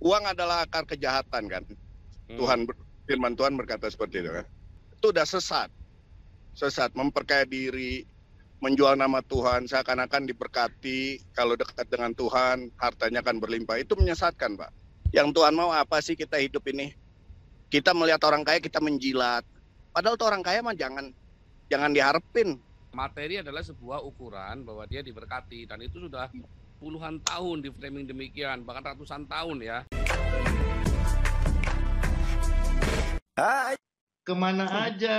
Uang adalah akar kejahatan kan. Firman Tuhan berkata seperti itu kan. Itu udah sesat, memperkaya diri, menjual nama Tuhan, seakan-akan diberkati, kalau dekat dengan Tuhan, hartanya akan berlimpah. Itu menyesatkan, Pak. Yang Tuhan mau apa sih kita hidup ini? Kita melihat orang kaya, kita menjilat. Padahal tuh orang kaya mah jangan diharapin. Materi adalah sebuah ukuran bahwa dia diberkati, dan itu sudah puluhan tahun di framing demikian, bahkan ratusan tahun ya. Hai, kemana aja?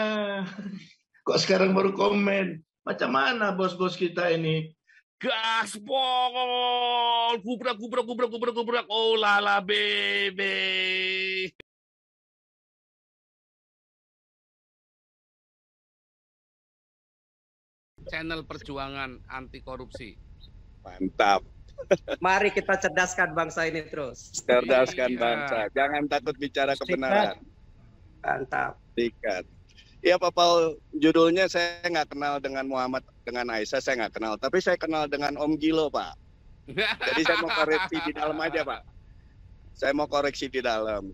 Kok sekarang baru komen? Macam mana bos-bos kita ini? Gaspol, gubrak, oh lala bebe. Channel perjuangan anti korupsi. Mantap. Mari kita cerdaskan bangsa ini terus. Cerdaskan Iya. bangsa. Jangan takut bicara kebenaran. Mantap. Sikat. Iya Pak Paul, judulnya saya nggak kenal dengan Muhammad, dengan Aisyah saya nggak kenal. Tapi saya kenal dengan Om Gilo, Pak. Jadi saya mau koreksi di dalam aja, Pak. Saya mau koreksi di dalam.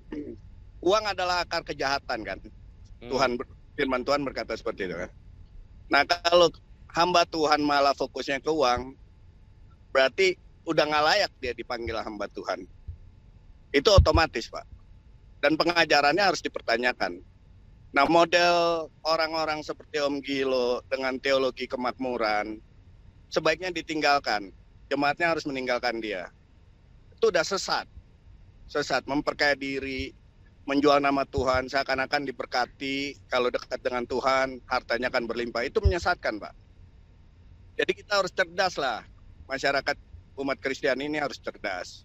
Uang adalah akar kejahatan kan. Firman Tuhan berkata seperti itu kan. Nah kalau hamba Tuhan malah fokusnya ke uang, berarti udah nggak layak dia dipanggil hamba Tuhan. Itu otomatis, Pak. Dan pengajarannya harus dipertanyakan. Nah, model orang-orang seperti Om Gilo dengan teologi kemakmuran sebaiknya ditinggalkan. Jemaatnya harus meninggalkan dia. Itu udah sesat, memperkaya diri, menjual nama Tuhan, seakan-akan diberkati, kalau dekat dengan Tuhan, hartanya akan berlimpah. Itu menyesatkan, Pak. Jadi kita harus cerdas lah. Masyarakat umat Kristen ini harus cerdas.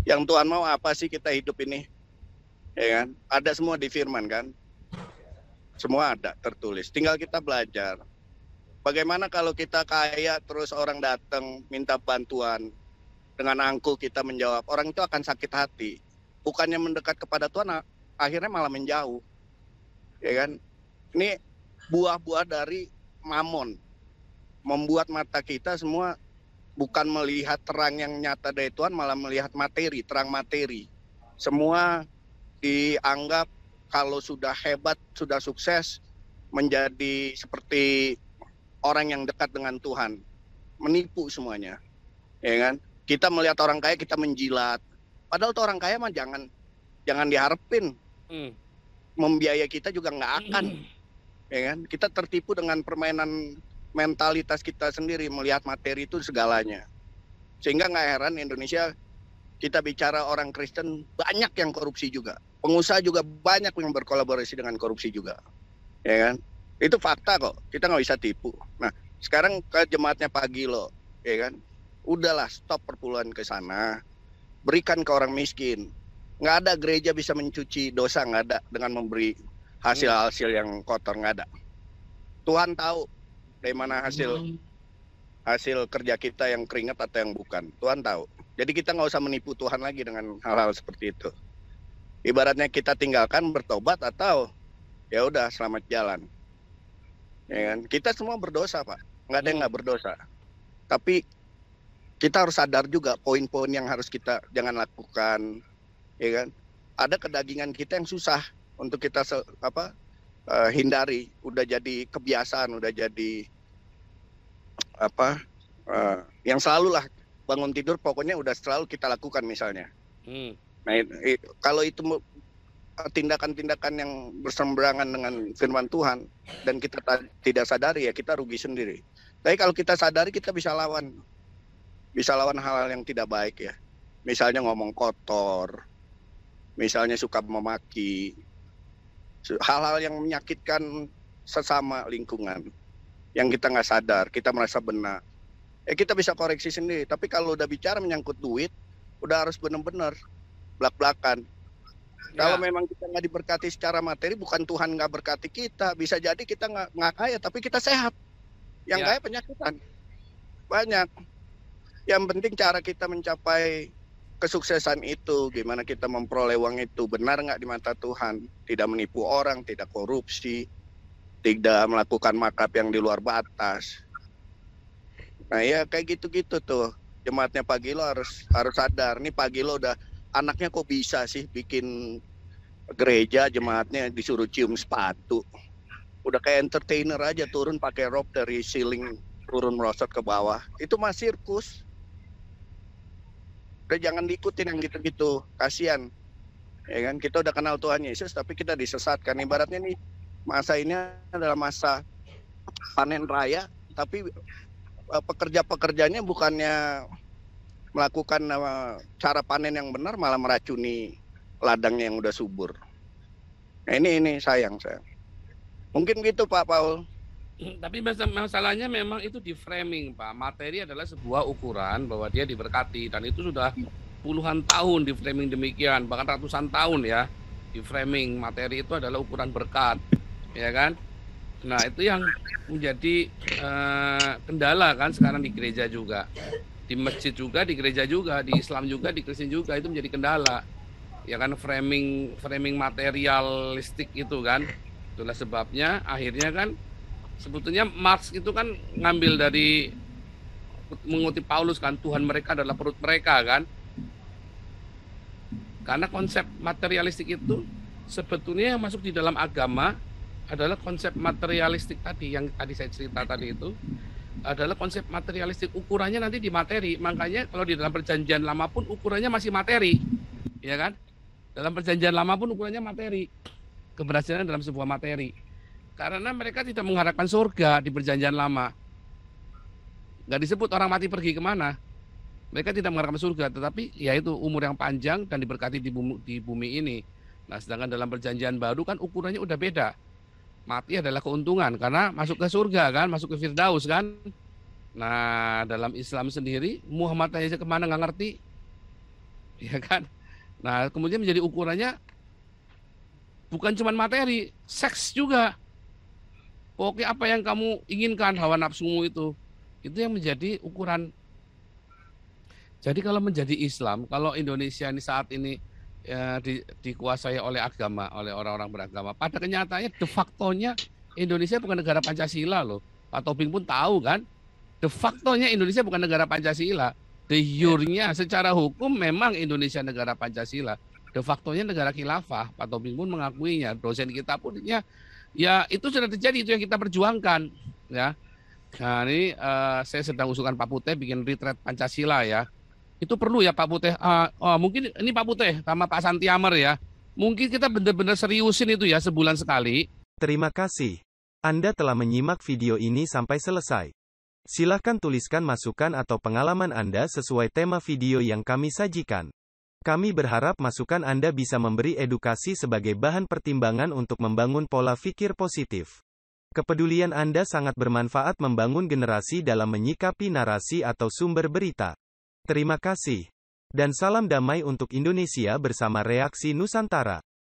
Yang Tuhan mau apa sih kita hidup ini? Ya kan? Ada semua di firman kan? Semua ada tertulis. Tinggal kita belajar. Bagaimana kalau kita kaya terus orang datang minta bantuan, dengan angkuh kita menjawab, orang itu akan sakit hati. Bukannya mendekat kepada Tuhan, akhirnya malah menjauh. Ya kan? Ini buah-buah dari mamon. Membuat mata kita semua bukan melihat terang yang nyata dari Tuhan, malah melihat materi, terang materi. Semua dianggap kalau sudah hebat, sudah sukses, menjadi seperti orang yang dekat dengan Tuhan. Menipu semuanya. Ya kan? Kita melihat orang kaya, kita menjilat. Padahal tuh orang kaya mah jangan diharapin. Membiayai kita juga nggak akan. Ya kan? Kita tertipu dengan permainan mentalitas kita sendiri, melihat materi itu segalanya. Sehingga nggak heran Indonesia, kita bicara orang Kristen banyak yang korupsi juga. Pengusaha juga banyak yang berkolaborasi dengan korupsi juga. Ya kan? Itu fakta kok, kita nggak bisa tipu. Nah, sekarang ke jemaatnya Pak Gilo, ya kan? Udahlah, stop perpuluhan ke sana. Berikan ke orang miskin. Nggak ada gereja bisa mencuci dosa, nggak ada dengan memberi hasil-hasil yang kotor, nggak ada. Tuhan tahu dari mana hasil kerja kita yang keringat atau yang bukan. Tuhan tahu. Jadi kita nggak usah menipu Tuhan lagi dengan hal-hal seperti itu. Ibaratnya kita tinggalkan, bertobat, atau ya udah selamat jalan. Ya kan? Kita semua berdosa, Pak. Nggak ada yang nggak berdosa. Tapi kita harus sadar juga poin-poin yang harus kita jangan lakukan. Ya kan? Ada kedagingan kita yang susah untuk kita hindari. Udah jadi kebiasaan, udah jadi yang selalu lah bangun tidur pokoknya udah selalu kita lakukan misalnya. Nah, kalau itu tindakan-tindakan yang berseberangan dengan firman Tuhan dan kita tidak sadari, ya kita rugi sendiri. Tapi kalau kita sadari, kita bisa lawan hal-hal yang tidak baik ya. Misalnya ngomong kotor, misalnya suka memaki, hal-hal yang menyakitkan sesama lingkungan yang kita nggak sadar, kita merasa benar. Kita bisa koreksi sendiri. Tapi kalau udah bicara menyangkut duit, udah harus benar-benar belak-belakan. Kalau memang kita nggak diberkati secara materi, bukan Tuhan nggak berkati kita. Bisa jadi kita nggak kaya, tapi kita sehat. Yang kaya penyakitan. Banyak. Yang penting cara kita mencapai kesuksesan itu, gimana kita memperoleh uang itu, benar nggak di mata Tuhan. Tidak menipu orang, tidak korupsi, tidak melakukan makap yang di luar batas. Nah ya kayak gitu-gitu tuh. Jemaatnya Pak Gilo harus sadar. Nih Pak Gilo udah anaknya kok bisa sih bikin gereja jemaatnya disuruh cium sepatu. Udah kayak entertainer aja, turun pakai rope dari ceiling turun merosot ke bawah. Itu mah sirkus. Udah jangan diikutin yang gitu-gitu, kasihan. Ya kan, kita udah kenal Tuhan Yesus tapi kita disesatkan. Ibaratnya nih masa ini adalah masa panen raya, tapi pekerja-pekerjanya bukannya melakukan cara panen yang benar, malah meracuni ladangnya yang udah subur. Nah, ini sayang saya. Mungkin gitu Pak Paul. Tapi masalahnya memang itu di framing, Pak. Materi adalah sebuah ukuran bahwa dia diberkati, dan itu sudah puluhan tahun di framing demikian, bahkan ratusan tahun ya di framing. Materi itu adalah ukuran berkat, ya kan? Nah, itu yang menjadi kendala kan sekarang di gereja juga, di masjid juga, di gereja juga, di Islam juga, di Kristen juga, itu menjadi kendala. Ya kan, framing materialistik itu kan. Itulah sebabnya akhirnya kan sebetulnya Marx itu kan ngambil dari, mengutip Paulus kan, Tuhan mereka adalah perut mereka kan. Karena konsep materialistik itu sebetulnya yang masuk di dalam agama adalah konsep materialistik tadi, yang tadi saya cerita tadi itu adalah konsep materialistik, ukurannya nanti di materi. Makanya kalau di dalam perjanjian lama pun ukurannya masih materi, ya kan? Dalam perjanjian lama pun ukurannya materi, keberhasilan dalam sebuah materi. Karena mereka tidak mengharapkan surga di perjanjian lama. Nggak disebut orang mati pergi kemana. Mereka tidak mengharapkan surga, tetapi yaitu umur yang panjang dan diberkati di bumi ini. Nah, sedangkan dalam perjanjian baru kan ukurannya udah beda. Mati adalah keuntungan karena masuk ke surga kan, masuk ke Firdaus kan. Nah, dalam Islam sendiri Muhammad aja kemana nggak ngerti, ya kan. Nah, kemudian menjadi ukurannya bukan cuma materi, seks juga. Pokoknya apa yang kamu inginkan, hawa nafsumu itu yang menjadi ukuran. Jadi kalau menjadi Islam, kalau Indonesia ini saat ini ya, dikuasai oleh agama, oleh orang-orang beragama, pada kenyataannya de facto-nya Indonesia bukan negara Pancasila loh. Pak Tobing pun tahu kan, de facto-nya Indonesia bukan negara Pancasila. De jure-nya secara hukum memang Indonesia negara Pancasila. De facto-nya negara khilafah. Pak Tobing pun mengakuinya. Dosen kita pun ya itu sudah terjadi, itu yang kita perjuangkan ya. Nah, ini saya sedang usulkan Pak Putih bikin retreat Pancasila ya. Itu perlu ya Pak Putih. Mungkin ini Pak Putih sama Pak Santiamer ya. Mungkin kita benar-benar seriusin itu ya, sebulan sekali. Terima kasih. Anda telah menyimak video ini sampai selesai. Silakan tuliskan masukan atau pengalaman Anda sesuai tema video yang kami sajikan. Kami berharap masukan Anda bisa memberi edukasi sebagai bahan pertimbangan untuk membangun pola pikir positif. Kepedulian Anda sangat bermanfaat membangun generasi dalam menyikapi narasi atau sumber berita. Terima kasih. Dan salam damai untuk Indonesia bersama Reaksi Nusantara.